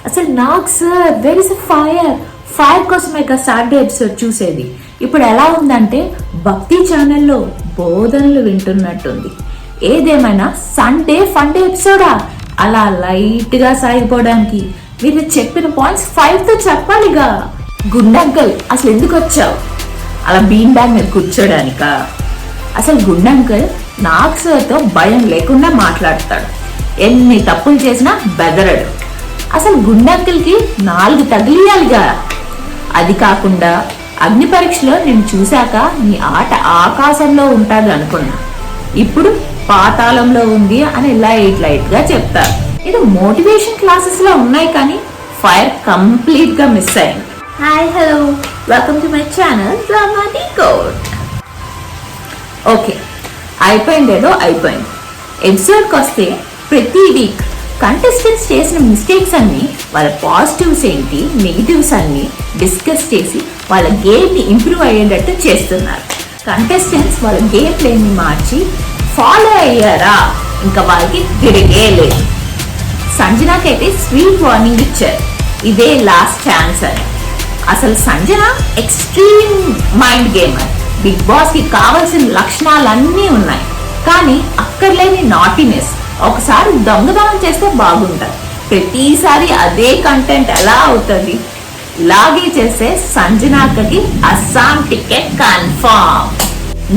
అసలు నాకు sir where is fire కోసమే సాటర్డే ఎపిసోడ్ చూసేది. ఇప్పుడు ఎలా ఉందంటే భక్తి ఛానల్లో బోధనలు వింటున్నట్టుంది. ఏదేమైనా సండే ఫండే ఎపిసోడా అలా లైట్ గా సాగిపోవడానికి వీళ్ళు చెప్పిన పాయింట్స్ 5తో చెప్పాలిగా. గుండంకల్ అసలు ఎందుకు వచ్చావు? అలా బీన్ బ్యాగ్ మీద కూర్చోడానికా? అసలు గుండంకల్ నాగ్ సార్తో భయం లేకుండా మాట్లాడతాడు. ఎన్ని తప్పులు చేసినా బెదరడు. అసలు గుండంకల్కి 4 తగిలియాలిగా. అది కాకుండా అగ్ని పరీక్షలో నేను చూశాక నీ ఆట ఆకాశంలో ఉంటుంది అనుకున్నా, ఇప్పుడు పాతాళంలో ఉంది అని లైట్ గా చెప్తారు. ఇది మోటివేషన్ క్లాసెస్ లో ఉన్నాయి కానీ ఫైర్ కంప్లీట్ గా మిస్ అయింది. Hi hello welcome to my channel drama decode. Okay, అయిపోయిందేదో అయిపోయింది. ఎపిసోడ్కి వస్తే ప్రతి వీక్ కంటెస్టెంట్స్ చేసిన మిస్టేక్స్ అన్ని, వాళ్ళ పాజిటివ్స్ ఏంటి నెగిటివ్స్ అన్ని డిస్కస్ చేసి వాళ్ళ గేమ్ని ఇంప్రూవ్ అయ్యేటట్టు చేస్తున్నారు. కంటెస్టెంట్స్ వాళ్ళ గేమ్ ప్లేని మార్చి ఫాలో అయ్యారా ఇంకా వాళ్ళకి తిరిగే లేదు. సంజనాకైతే స్వీట్ వార్నింగ్ ఇచ్చారు, ఇదే లాస్ట్ ఛాన్స్ అని. అసలు Sanjana extreme mind gamer. Bigg Boss కి కావాల్సిన లక్షణాలన్నీ ఉన్నాయి కానీ అక్కర్లేని నాటినెస్. ఒకసారి దొంగతనం చేస్తే బాగుంటుంది, ప్రతిసారి అదే కంటెంట్ ఎలా అవుతుంది? ఇలాగే చేస్తే సంజనాకకి అస్సాం టికెట్ కన్ఫర్మ్.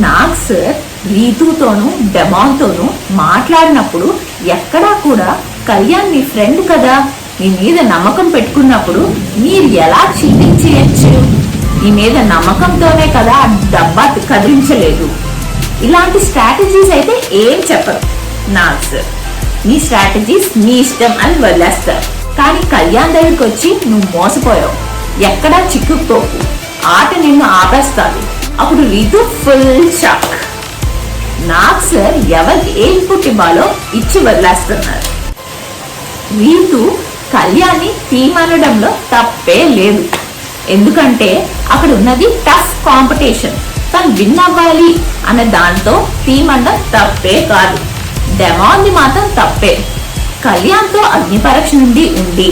నాగ్ సార్ రీతుతోనూ డెమాన్తోనూ మాట్లాడినప్పుడు ఎక్కడా కూడా కళ్యాణ్ మీ ఫ్రెండ్ కదా, మీ మీద నమ్మకం పెట్టుకున్నప్పుడు మీరు ఎలా చీటింగ్ చేయొచ్చు, మీ మీద నమ్మకంతోనే కదా డబ్బా కదిలించలేదు, ఇలాంటి స్ట్రాటజీస్ అయితే ఏం చెప్పరు నాగ్ సార్. నీ స్ట్రాటజీస్ నీ ఇష్టం అని వదిలేస్తారు. కానీ కళ్యాణ్ దగ్గరికి వచ్చి నువ్వు మోసపోయావు, ఎక్కడా చిక్కుకోకు, ఆట నిన్ను ఆపేస్తాడు. అప్పుడు Ritu full shock. Nag sir ఎవరికి ఏ ఇన్పుట్ ఇవ్వాలో ఇచ్చి వదిలేస్తున్నారు. రీతు కళ్యాణ్ని టీమ్ అనడంలో తప్పే లేదు, ఎందుకంటే అక్కడ ఉన్నది టఫ్ కాంపిటీషన్. తను విన్ అవ్వాలి అనే దాంతో టీమ్ అనడం తప్పే కాదు. డెమాన్ది మాత్రం తప్పే. కళ్యాణ్తో అగ్ని పరీక్ష నుండి ఉండి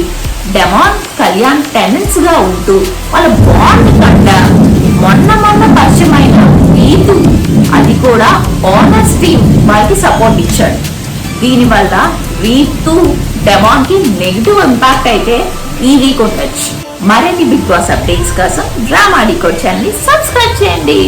డెమాన్ కళ్యాణ్ టెనెన్స్ గా ఉంటూ వాళ్ళ బాండ్ కంట మొన్న పరిచయమైన రీతు, అది కూడా ఓనర్స్ టీమ్ వాళ్ళకి సపోర్ట్ ఇచ్చాడు. దీనివల్ల రీతు డెమాన్ కి నెగిటివ్ ఇంపాక్ట్ అయితే ఈ వీక్ ఉండొచ్చు. మరిన్ని బిగ్ బాస్ అప్డేట్స్ కోసం డ్రామా డీకోడ్ ఛానల్ ని సబ్స్క్రైబ్ చేయండి.